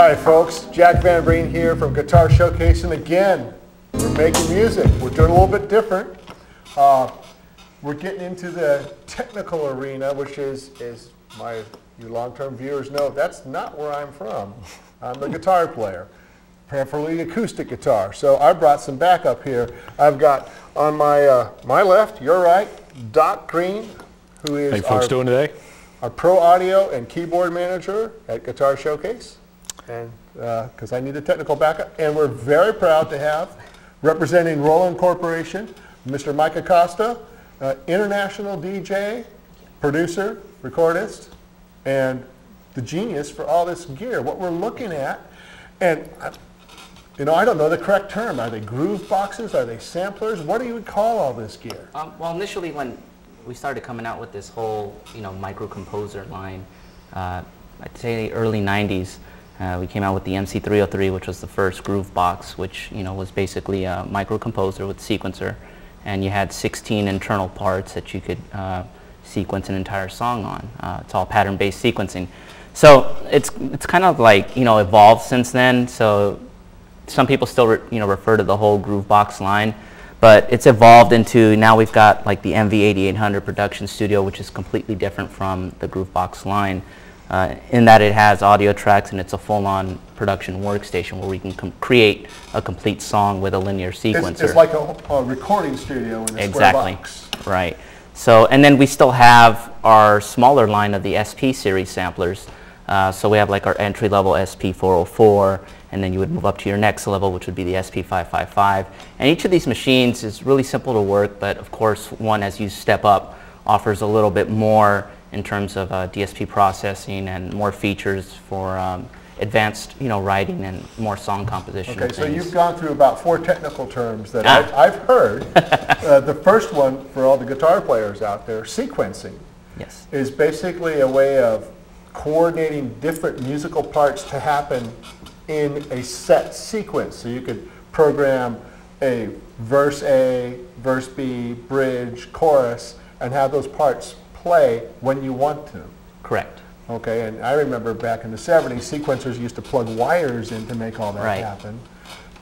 Hi folks, Jack Van Breen here from Guitar Showcase, and again, we're making music. We're doing a little bit different. We're getting into the technical arena, which is you long-term viewers know, that's not where I'm from. I'm a guitar player, preferably acoustic guitar. So I brought some backup here. I've got on my left, your right, Doc Green, who is How you folks doing today? Our pro audio and keyboard manager at Guitar Showcase, and because I need a technical backup. And we're very proud to have, representing Roland Corporation, Mr. Mike Acosta, international DJ, producer, recordist, and the genius for all this gear. What we're looking at, and you know, I don't know the correct term. Are they groove boxes? Are they samplers? What do you call all this gear? Well, initially when we started coming out with this whole, micro composer line, I'd say the early 90s. We came out with the MC303, which was the first groove box, which was basically a micro composer with sequencer, and you had 16 internal parts that you could sequence an entire song on. It's all pattern-based sequencing. So it's kind of like evolved since then. So some people still refer to the whole groove box line. But it's evolved into, now we've got like the MV8800 production studio, which is completely different from the Groovebox line, in that it has audio tracks and it's a full-on production workstation where we can create a complete song with a linear sequencer. It's like a recording studio in a square box. Right. So, and then we still have our smaller line of the SP series samplers. So we have like our entry-level SP404, and then you would move up to your next level, which would be the SP555. And each of these machines is really simple to work, but of course, one, as you step up, offers a little bit more in terms of DSP processing and more features for advanced, writing and more song composition. Okay, so you've gone through about 4 technical terms that I've heard. The first one, for all the guitar players out there, sequencing, yes, is basically a way of coordinating different musical parts to happen in a set sequence. So you could program a verse A, verse B, bridge, chorus, and have those parts play when you want to. Correct. Okay, and I remember back in the 70s, sequencers used to plug wires in to make all that happen.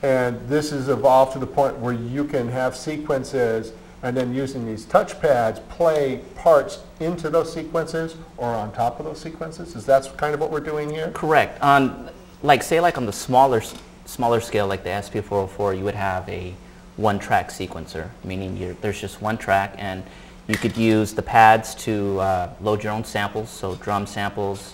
And this has evolved to the point where you can have sequences and then using these touch pads play parts into those sequences or on top of those sequences. Is that kind of what we're doing here? Correct. On, say on the smaller scale, like the SP404, you would have a one-track sequencer, meaning there's just one track, and you could use the pads to load your own samples, so drum samples,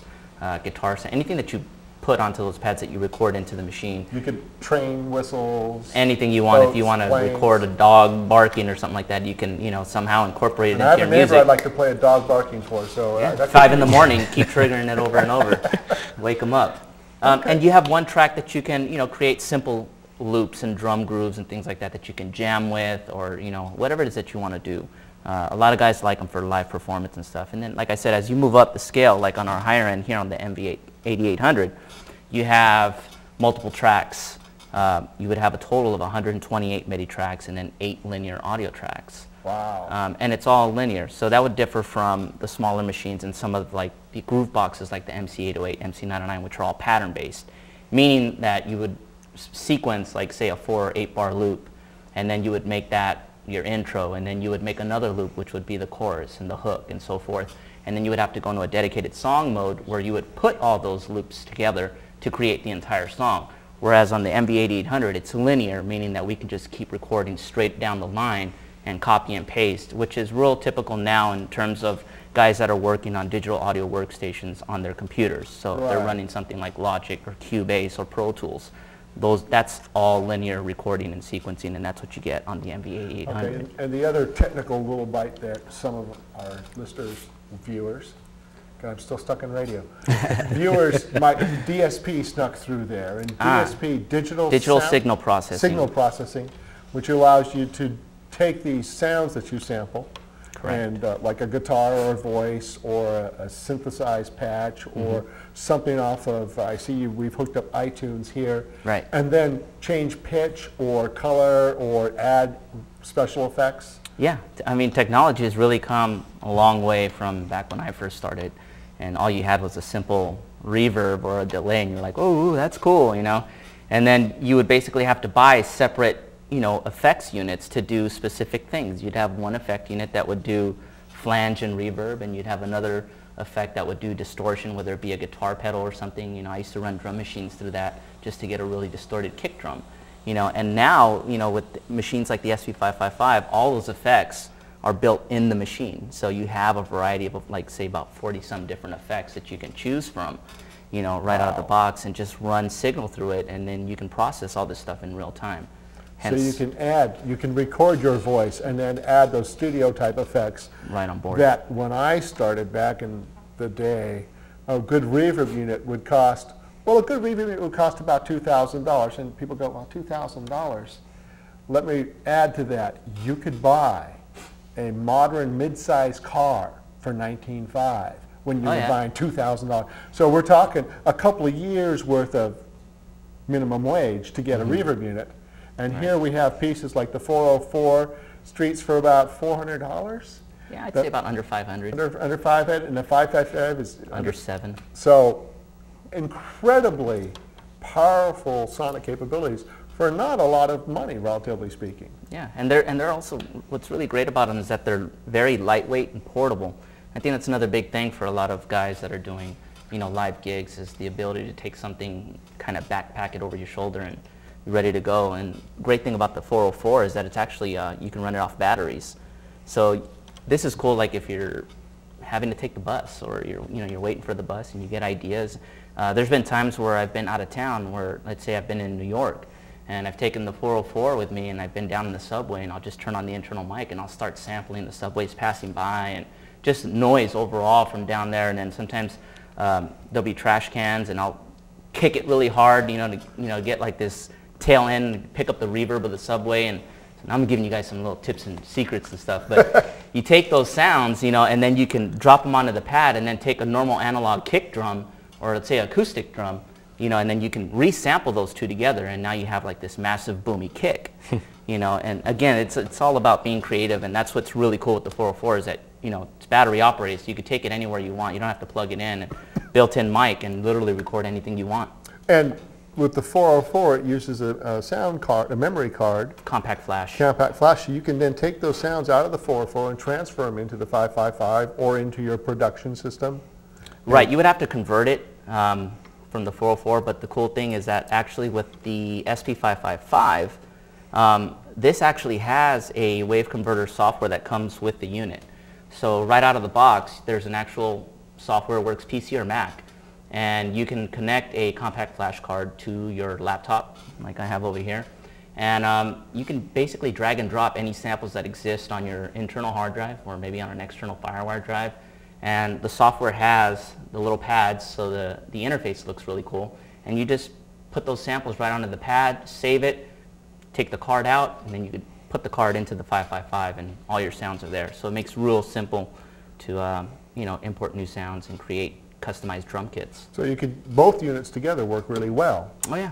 guitar samples, anything that you put onto those pads that you record into the machine. You could train whistles. Anything you want. If you want to record a dog barking or something like that, you can somehow incorporate it into your music. I have a neighbor I'd like to play a dog barking for, so yeah, 5 in the morning, keep triggering it over and over, wake them up. And you have one track that you can create simple loops and drum grooves and things like that that you can jam with, or whatever it is that you want to do. A lot of guys like them for live performance and stuff. And then, like I said, as you move up the scale, like on our higher end here on the MV8800, you have multiple tracks. You would have a total of 128 MIDI tracks and then 8 linear audio tracks. Wow. And it's all linear. So that would differ from the smaller machines and some of like the groove boxes like the MC808, MC909, which are all pattern based, meaning that you would sequence like say a 4 or 8 bar loop, and then you would make that your intro, and then you would make another loop which would be the chorus and the hook and so forth, and then you would have to go into a dedicated song mode where you would put all those loops together to create the entire song. Whereas on the MV8800 it's linear, meaning that we can just keep recording straight down the line and copy and paste, which is real typical now in terms of guys that are working on digital audio workstations on their computers. So they're running something like Logic or Cubase or Pro Tools. That's all linear recording and sequencing, and that's what you get on the MV8800. Okay, and the other technical little bite that some of our listeners, viewers, God, I'm still stuck in radio. Viewers, my DSP snuck through there, and DSP, digital signal processing. Signal processing, which allows you to take these sounds that you sample, and like a guitar or a voice or a synthesized patch or something off of, I see we've hooked up iTunes here, and then change pitch or color or add special effects. Yeah, I mean, technology has really come a long way from back when I first started, and all you had was a simple reverb or a delay, and you're like, oh, that's cool, you know. And then you would basically have to buy separate, you know, effects units to do specific things. You'd have one effect unit that would do flange and reverb, and you'd have another effect that would do distortion, whether it be a guitar pedal or something. You know, I used to run drum machines through that just to get a really distorted kick drum. You know, and now, you know, with machines like the SV555, all those effects are built in the machine. So you have a variety of, like, say, about 40-some different effects that you can choose from, you know, right out of the box, and just run signal through it, and then you can process all this stuff in real time. Hence, so you can record your voice and then add those studio type effects. Right on board. That when I started back in the day, a good reverb unit would cost, well, a good reverb unit would cost about $2,000. And people go, well, $2,000. Let me add to that. You could buy a modern mid-size car for $19,500 when you were buying $2,000. So we're talking a couple of years worth of minimum wage to get a reverb unit. And here we have pieces like the 404 Streets for about $400. Yeah, I'd say about under 500. Under 500, and the 555 is under 7. So incredibly powerful sonic capabilities for not a lot of money, relatively speaking. Yeah, and they're also, what's really great about them is that they're very lightweight and portable. I think that's another big thing for a lot of guys that are doing, you know, live gigs, is the ability to take something, kind of backpack it over your shoulder and be ready to go. And great thing about the 404 is that it's actually, you can run it off batteries. So this is cool, like if you're having to take the bus, or you're waiting for the bus and you get ideas. There's been times where I've been out of town, where, let's say I've been in New York, and I've taken the 404 with me, and I've been down in the subway, and I'll just turn on the internal mic and I'll start sampling the subways passing by, and just noise overall from down there. And then sometimes there'll be trash cans, and I'll kick it really hard, to get like this tail end, pick up the reverb of the subway. And I'm giving you guys some little tips and secrets and stuff, but you take those sounds, and then you can drop them onto the pad, and then take a normal analog kick drum, or let's say acoustic drum, and then you can resample those two together, and now you have like this massive boomy kick, and again, it's all about being creative, and that's what's really cool with the 404 is that, it's battery operated, so you can take it anywhere you want. You don't have to plug it in, and built-in mic, and literally record anything you want. And with the 404, it uses a sound card, a memory card. Compact flash. Compact flash. You can then take those sounds out of the 404 and transfer them into the 555 or into your production system. Right. You would have to convert it from the 404, but the cool thing is that actually with the SP555, this actually has a wave converter software that comes with the unit. So right out of the box, there's an actual software, works PC or Mac, and you can connect a compact flash card to your laptop, like I have over here, and you can basically drag and drop any samples that exist on your internal hard drive or maybe on an external FireWire drive. And the software has the little pads, so the interface looks really cool. And you just put those samples right onto the pad, save it, take the card out, and then you could put the card into the 555, and all your sounds are there. So it makes it real simple to import new sounds and create customized drum kits. So you could, both units together work really well. Oh yeah.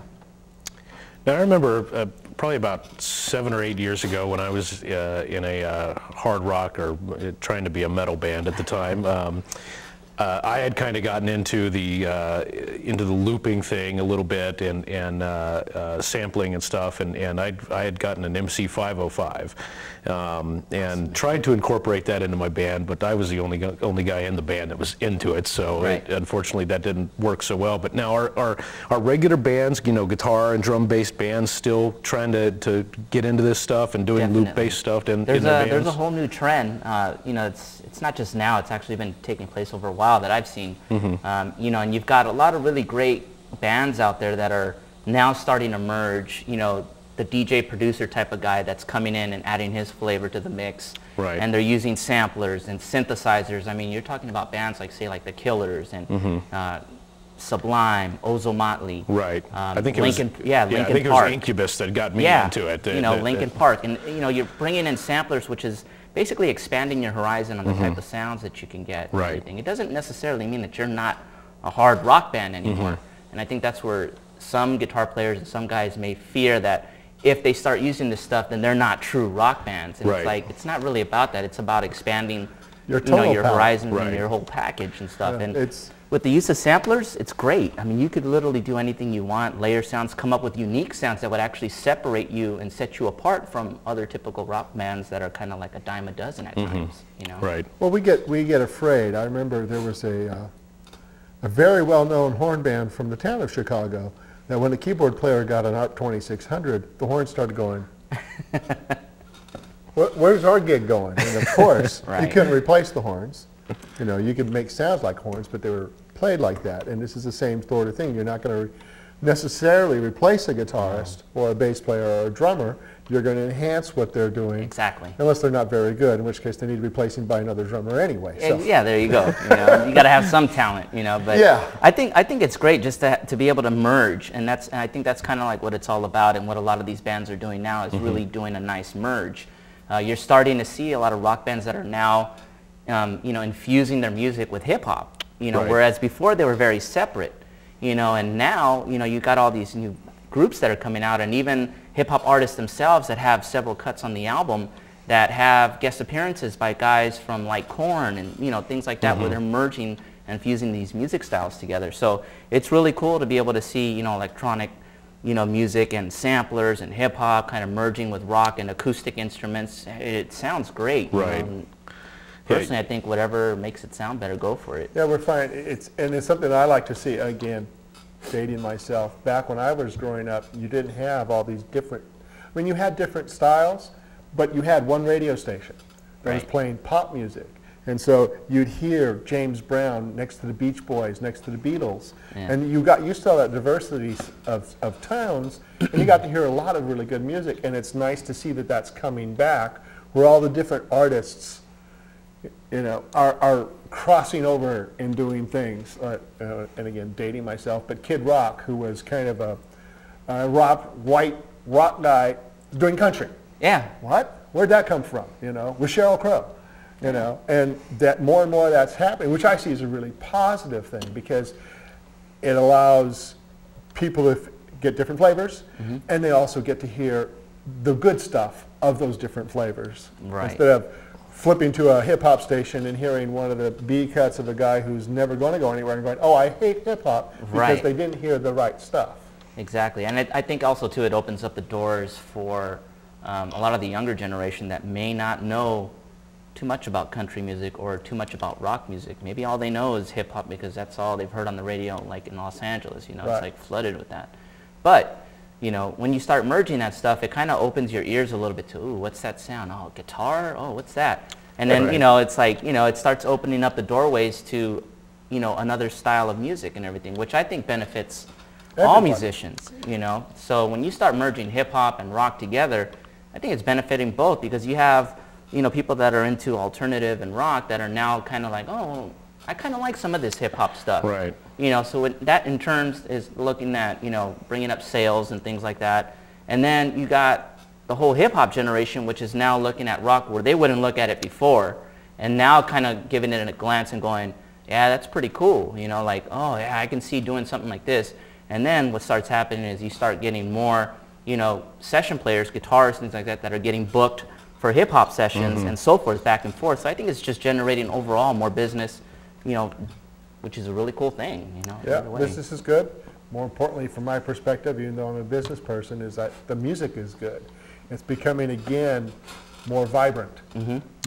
Now I remember probably about 7 or 8 years ago when I was in a hard rock, or trying to be a metal band at the time. I had kind of gotten into the looping thing a little bit, and sampling and stuff, and I had gotten an MC505 and tried to incorporate that into my band, but I was the only guy in the band that was into it, so right. Unfortunately that didn't work so well. But now our regular bands, guitar and drum based bands, still trying to get into this stuff and doing loop based stuff in their bands. There's a whole new trend. It's not just now, it's actually been taking place over a while that I've seen. Mm-hmm. And you've got a lot of really great bands out there that are now starting to merge, the DJ producer type of guy that's coming in and adding his flavor to the mix. Right. And they're using samplers and synthesizers. I mean, you're talking about bands like, say, like the Killers and Sublime, Ozo Motley. Right. I think Linkin Park. I think it was Incubus that got me into it. Linkin Park. And, you're bringing in samplers, which is basically expanding your horizon on the type of sounds that you can get. Right. And everything. It doesn't necessarily mean that you're not a hard rock band anymore. And I think that's where some guitar players and some guys may fear that if they start using this stuff, then they're not true rock bands. And it's like, it's not really about that. It's about expanding your horizon and your whole package and stuff. Yeah, And it's With the use of samplers, it's great. I mean, you could literally do anything you want, layer sounds, come up with unique sounds that would actually separate you and set you apart from other typical rock bands that are kind of like a dime a dozen at times, you know? Right. Well, we get afraid. I remember there was a very well-known horn band from the town of Chicago that when the keyboard player got an ARP 2600, the horns started going, where's our gig going? And of course, you couldn't replace the horns. You know, you could make sounds like horns, but they were played like that. And this is the same sort of thing. You're not going to necessarily replace a guitarist or a bass player or a drummer. You're going to enhance what they're doing. Exactly. Unless they're not very good, in which case they need to be replaced by another drummer anyway. So. Yeah, there you go. You know, you got to have some talent, you know. But yeah. I think it's great just to be able to merge, and I think that's kind of like what it's all about, and what a lot of these bands are doing now is really doing a nice merge. You're starting to see a lot of rock bands that are now, you know, infusing their music with hip hop. You know, whereas before they were very separate. You know, and now, you know, you got all these new groups that are coming out, and even hip-hop artists themselves that have several cuts on the album that have guest appearances by guys from like Korn and, you know, things like that, where they're merging and fusing these music styles together. So it's really cool to be able to see, you know, electronic, you know, music and samplers and hip-hop kind of merging with rock and acoustic instruments. It sounds great. Right. You know? Personally, I think whatever makes it sound better, go for it. Yeah, we're fine. It's something I like to see. Again, dating myself, back when I was growing up, you didn't have all these different, I mean, you had different styles, but you had one radio station that was playing pop music. And so you'd hear James Brown next to the Beach Boys, next to the Beatles. And you got used to all that diversity of tones, and you got to hear a lot of really good music. And it's nice to see that that's coming back, where all the different artists, you know, are crossing over and doing things. And again, dating myself, but Kid Rock, who was kind of a white rock guy, doing country. Yeah. What? Where'd that come from? You know, with Sheryl Crow. You know, and that more and more that's happening, which I see as a really positive thing, because it allows people to get different flavors, and they also get to hear the good stuff of those different flavors. Instead of flipping to a hip-hop station and hearing one of the B cuts of a guy who's never going to go anywhere and going, oh, I hate hip-hop, because they didn't hear the right stuff. Exactly. And I think also, too, it opens up the doors for a lot of the younger generation that may not know too much about country music or too much about rock music. Maybe all they know is hip-hop because that's all they've heard on the radio, like in Los Angeles. You know, it's like flooded with that. But, you know, when you start merging that stuff, it kind of opens your ears a little bit to, ooh, what's that sound? Oh, guitar? Oh, what's that? And then, you know, it's like, you know, it starts opening up the doorways to, you know, another style of music and everything, which I think benefits all musicians, you know. So when you start merging hip-hop and rock together, I think it's benefiting both, because you have, you know, people that are into alternative and rock that are now kind of like, oh, I kind of like some of this hip-hop stuff. Right. You know, so that in turn is looking at, you know, bringing up sales and things like that. And then you got the whole hip-hop generation, which is now looking at rock where they wouldn't look at it before, and now kind of giving it a glance and going, yeah, that's pretty cool. You know, like, oh, yeah, I can see doing something like this. And then what starts happening is you start getting more, you know, session players, guitarists, things like that are getting booked for hip-hop sessions and so forth, back and forth. So I think it's just generating overall more business, you know, which is a really cool thing, you know. Yeah, business is good. More importantly, from my perspective, even though I'm a business person, is that the music is good. It's becoming, again, more vibrant,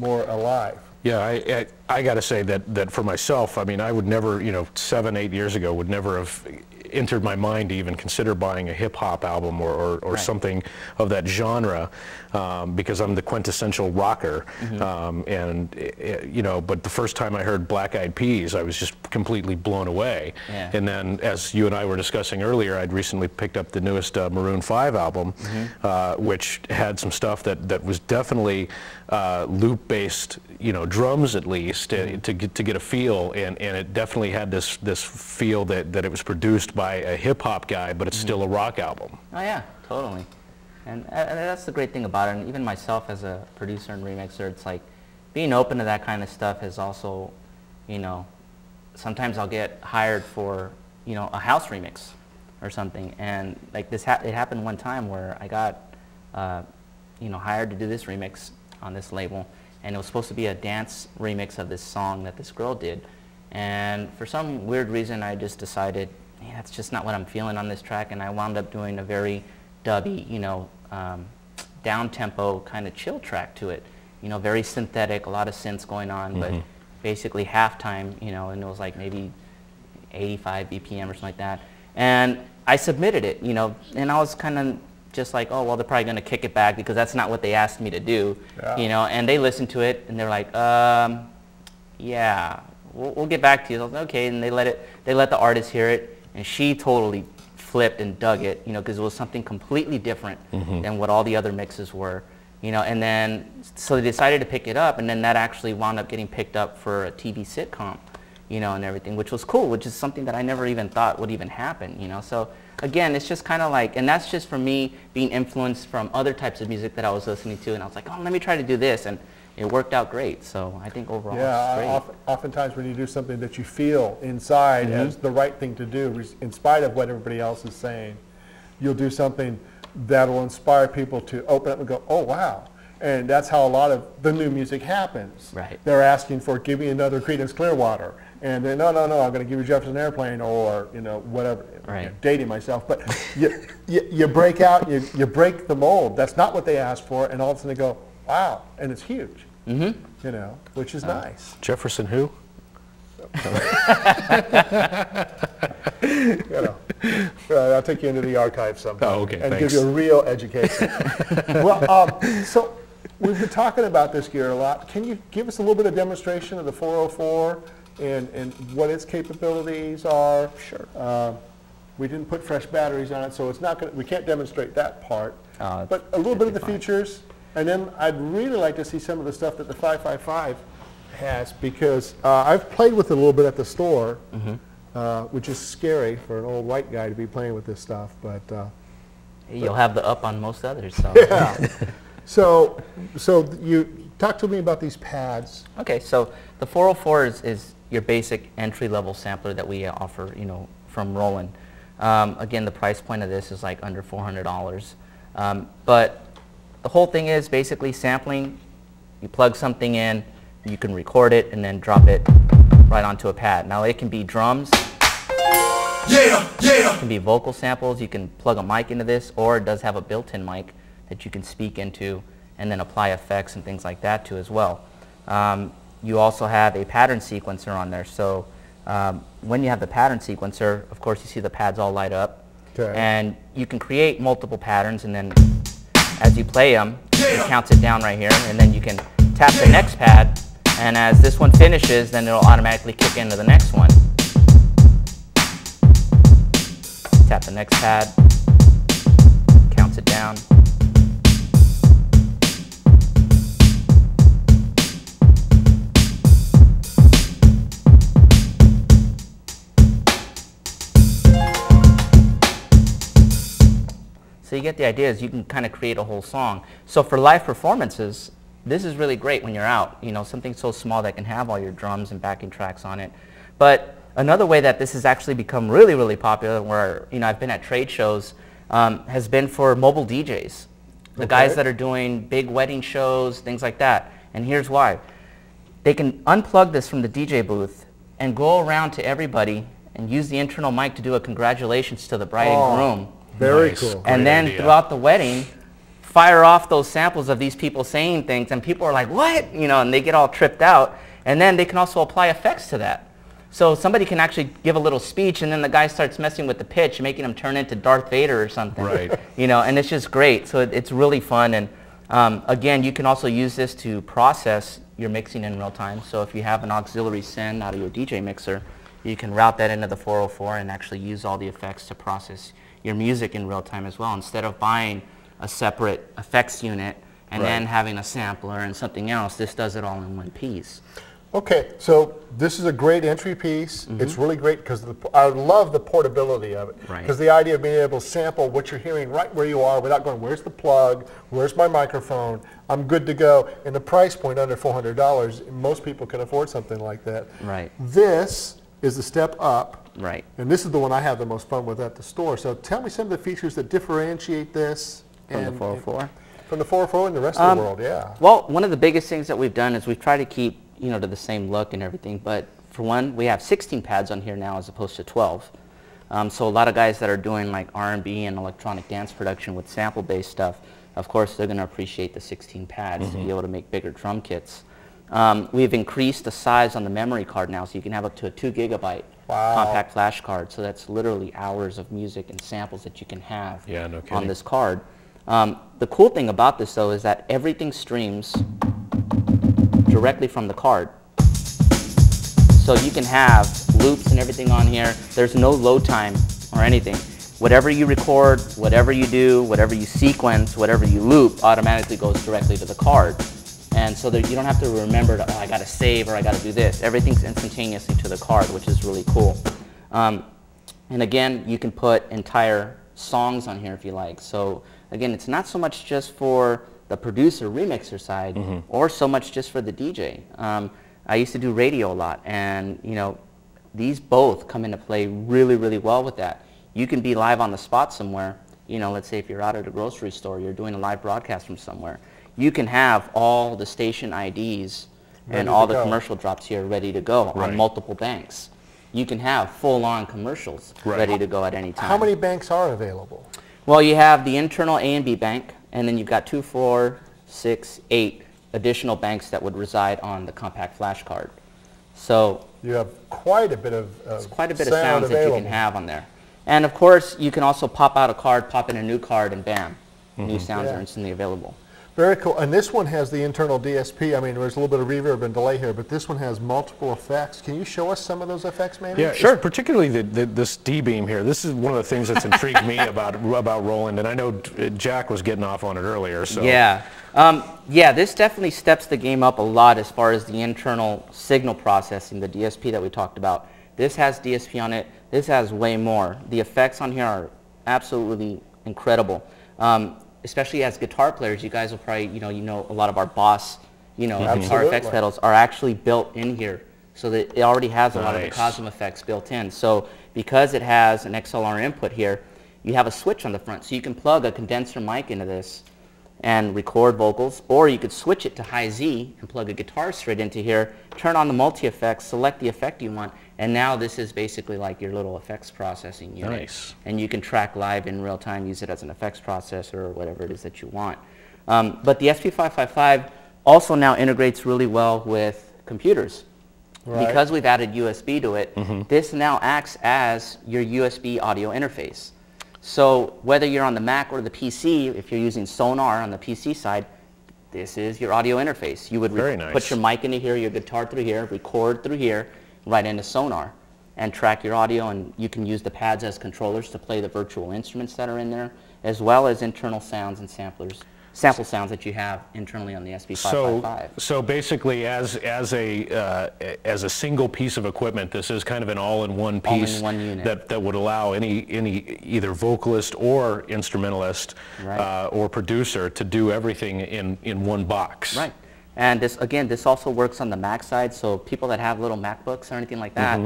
more alive. Yeah, I got to say that for myself, I mean, I would never, you know, 7, 8 years ago, would never have entered my mind to even consider buying a hip-hop album or something of that genre, because I'm the quintessential rocker. You know, but the first time I heard Black Eyed Peas, I was just completely blown away. And then, as you and I were discussing earlier, I'd recently picked up the newest Maroon 5 album, which had some stuff that was definitely loop-based, you know, drums at least, to get a feel, and it definitely had this feel that it was produced by a hip-hop guy, but it's still a rock album. Oh yeah, totally. And that's the great thing about it. And even myself as a producer and remixer, it's like being open to that kind of stuff is also, you know, sometimes I'll get hired for, you know, a house remix or something, and like this, it happened one time where I got, you know, hired to do this remix on this label, and it was supposed to be a dance remix of this song that this girl did, And for some weird reason, I just decided, yeah, that's just not what I'm feeling on this track, and I wound up doing a very dubby, you know, down-tempo kind of chill track to it. You know, very synthetic, a lot of synths going on, but basically halftime, you know, and it was like maybe 85 BPM or something like that. And I submitted it, you know, and I was kind of just like, oh, well, they're probably going to kick it back because that's not what they asked me to do, you know, and they listened to it and they're like, yeah, we'll get back to you. I was like, okay, and they let the artist hear it, and she totally flipped and dug it, you know, because it was something completely different than what all the other mixes were, you know, and then, so they decided to pick it up, and then that actually wound up getting picked up for a TV sitcom, you know, and everything, which was cool, which is something that I never even thought would even happen, you know, so again, it's just kind of like, and that's just for me being influenced from other types of music that I was listening to, and I was like, oh, let me try to do this, and it worked out great, so I think overall it's great. Oftentimes when you do something that you feel inside as the right thing to do, in spite of what everybody else is saying, you'll do something that will inspire people to open up and go, oh, wow. And that's how a lot of the new music happens. Right. They're asking for, give me another Creedence Clearwater. And then, no, I'm going to give you Jefferson Airplane, or, you know, whatever. Right. You know, dating myself. But you break out, you break the mold. That's not what they asked for. And all of a sudden they go, wow. And it's huge. You know, which is nice. Jefferson who? You know, I'll take you into the archive sometime. Oh, okay, and thanks. give you a real education. Well, so we've been talking about this gear a lot. Can you give us a little bit of demonstration of the 404 and what its capabilities are? Sure. We didn't put fresh batteries on it, so it's not we can't demonstrate that part. It's but a little bit of the fine. features, and then I'd really like to see some of the stuff that the 555 has, because I've played with it a little bit at the store, which is scary for an old white guy to be playing with this stuff. But You'll have the up on most others. So. yeah. So you talk to me about these pads. Okay, so the 404 is your basic entry-level sampler that we offer, you know, from Roland. Again, the price point of this is like under $400. But the whole thing is basically sampling. You plug something in, you can record it, and then drop it right onto a pad. Now it can be drums, it can be vocal samples, you can plug a mic into this, or it does have a built-in mic that you can speak into and then apply effects and things like that to as well. You also have a pattern sequencer on there, so when you have the pattern sequencer, of course you see the pads all light up, and you can create multiple patterns, and then as you play them, it counts it down right here, and then you can tap the next pad, and as this one finishes, then it'll automatically kick into the next one. Tap the next pad, counts it down. So you get the idea, is you can kind of create a whole song. So for live performances, this is really great when you're out, you know, something so small that can have all your drums and backing tracks on it. But another way that this has actually become really, really popular, where, you know, I've been at trade shows, has been for mobile DJs. The guys that are doing big wedding shows, things like that. And here's why. They can unplug this from the DJ booth and go around to everybody and use the internal mic to do a congratulations to the bride and groom. Very Nice. cool. And then throughout the wedding, fire off those samples of these people saying things, and people are like, what? You know, and they get all tripped out. And then they can also apply effects to that. So somebody can actually give a little speech, and then the guy starts messing with the pitch, making him turn into Darth Vader or something. Right. You know, and it's just great. So it's really fun. And again, you can also use this to process your mixing in real time. So if you have an auxiliary send out of your DJ mixer, you can route that into the 404 and actually use all the effects to process your music in real time as well, instead of buying a separate effects unit and then having a sampler and something else. This does it all in one piece. Okay, so this is a great entry piece. It's really great because I love the portability of it. Because the idea of being able to sample what you're hearing right where you are without going, where's the plug, where's my microphone, I'm good to go. And the price point under $400, most people can afford something like that. Right. This is the step up. Right. And this is the one I have the most fun with at the store. So tell me some of the features that differentiate this From the 404? From the 404 and the rest of the world, yeah. Well, one of the biggest things that we've done is we've tried to keep, you know, to the same look and everything, but For one, we have 16 pads on here now as opposed to 12. So a lot of guys that are doing like R&B and electronic dance production with sample-based stuff, of course they're going to appreciate the 16 pads to be able to make bigger drum kits. We've increased the size on the memory card now, so you can have up to a 2 gigabyte compact flash card. So that's literally hours of music and samples that you can have on this card. The cool thing about this though is that everything streams directly from the card. So you can have loops and everything on here. There's no load time or anything. Whatever you record, whatever you do, whatever you sequence, whatever you loop automatically goes directly to the card. And so that you don't have to remember, oh, I got to save or I got to do this. Everything's instantaneously to the card, which is really cool. And again, you can put entire songs on here if you like. So again, it's not so much just for the producer, remixer side, or so much just for the DJ. I used to do radio a lot, and you know, these both come into play really, really well with that. You can be live on the spot somewhere. You know, let's say if you're out at a grocery store, you're doing a live broadcast from somewhere. You can have all the station IDs and all the commercial drops here ready to go on multiple banks. You can have full-on commercials ready to go at any time. How many banks are available? Well, you have the internal A and B bank, and then you've got 2, 4, 6, 8 additional banks that would reside on the compact flash card. So you have quite a bit of sounds that you can have on there. And of course, you can also pop out a card, pop in a new card, and bam, new sounds are instantly available. Very cool. And this one has the internal DSP. I mean, there's a little bit of reverb and delay here, but this one has multiple effects. Can you show us some of those effects, maybe? Yeah, sure. Particularly this D-beam here. This is one of the things that's intrigued me about Roland, and I know Jack was getting off on it earlier. So. Yeah. Yeah, this definitely steps the game up a lot as far as the internal signal processing, the DSP that we talked about. This has DSP on it. This has way more. The effects on here are absolutely incredible. Especially as guitar players, you guys will probably, you know a lot of our Boss, guitar effects pedals are actually built in here. So that it already has a lot of the Cosm effects built in. So because it has an XLR input here, you have a switch on the front. So you can plug a condenser mic into this and record vocals, or you could switch it to high Z and plug a guitar straight into here, turn on the multi-effects, select the effect you want, and now this is basically like your little effects processing unit. Nice. And you can track live in real time, use it as an effects processor or whatever it is that you want. But the SP555 also now integrates really well with computers. Because we've added USB to it, this now acts as your USB audio interface. So whether you're on the Mac or the PC, if you're using Sonar on the PC side, this is your audio interface. You would put your mic into here, your guitar through here, record through here, right into Sonar, and track your audio, and you can use the pads as controllers to play the virtual instruments that are in there, as well as internal sounds and sample sounds that you have internally on the SP555. So basically, as a single piece of equipment, this is kind of an all-in-one piece that would allow any either vocalist or instrumentalist or producer to do everything in one box. Right. And this also works on the Mac side. So people that have little MacBooks or anything like that,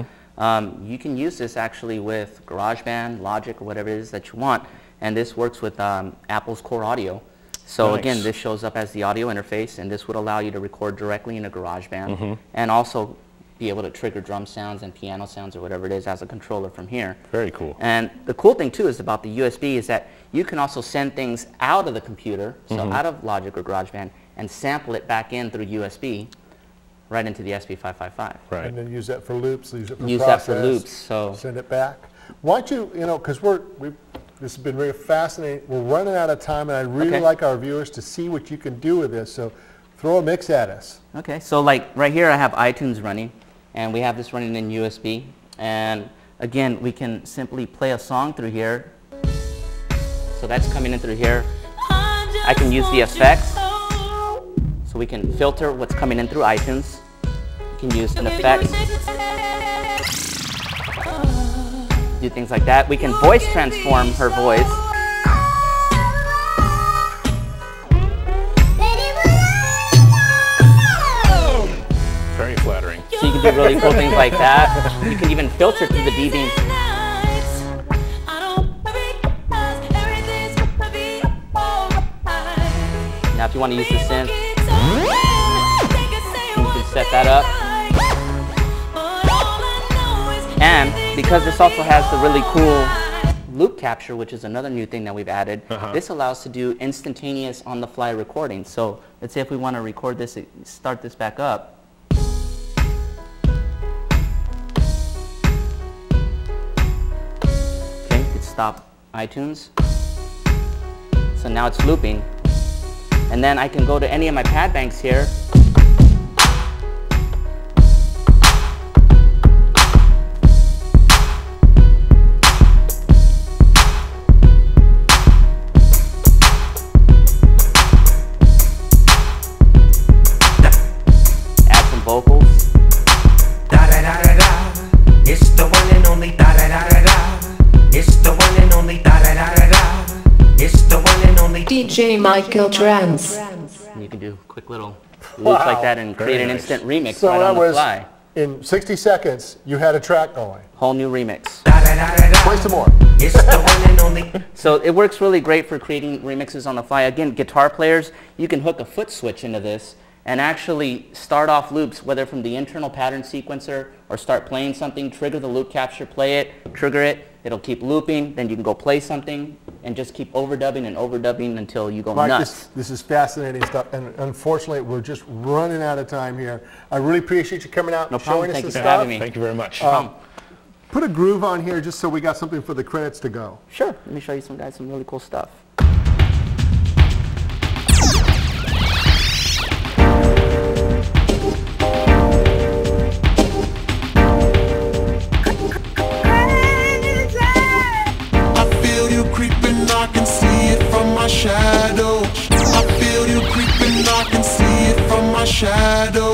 you can use this actually with GarageBand, Logic, or whatever it is that you want. And this works with Apple's Core Audio. So again, this shows up as the audio interface, and this would allow you to record directly in a GarageBand and also be able to trigger drum sounds and piano sounds or whatever it is as a controller from here. Very cool. And the cool thing too is about the USB is that you can also send things out of the computer, so out of Logic or GarageBand, and sample it back in through USB right into the SP555. Right. And then use that for loops, use it for use that for loops. So send it back. Why don't you, because this has been very fascinating. We're running out of time, and I'd really like our viewers to see what you can do with this. So throw a mix at us. Okay, so like right here I have iTunes running, and we have this running in USB. And again, we can simply play a song through here. So that's coming in through here. I can use the effects. So we can filter what's coming in through iTunes. We can use an effect. Do things like that. We can voice transform her voice. Very flattering. So you can do really cool things like that. You can even filter through the D-beam. Now if you want to use the synth, you can set that up. And because this also has the really cool loop capture, which is another new thing that we've added, this allows to do instantaneous on-the-fly recording. So let's say if we want to record this, start this back up. Okay, hit stop iTunes. So now it's looping. And then I can go to any of my pad banks here. Add some vocals. Da da da da da. It's the one and only da da da da da. It's the one and only da da da da da. It's the one and only DJ Michael Trans. And you can do quick little loops like that and create an instant remix So right that on the was, fly. in 60 seconds, you had a track going. Whole new remix. da da da da da. Play some more. It's the one and only. So it works really great for creating remixes on the fly. Again, guitar players, you can hook a foot switch into this and actually start off loops, whether from the internal pattern sequencer or start playing something, trigger the loop capture, play it, trigger it, it'll keep looping, then you can go play something and just keep overdubbing and overdubbing until you go Mike, nuts. this is fascinating stuff, and unfortunately, we're just running out of time here. I really appreciate you coming out No and problem. showing us Thank this you for stuff. having me. Thank you very much. Put a groove on here just so we got something for the credits to go. Sure, let me show you some guys some really cool stuff. I feel you creeping, I can see it from my shadow. I feel you creeping, I can see it from my shadow.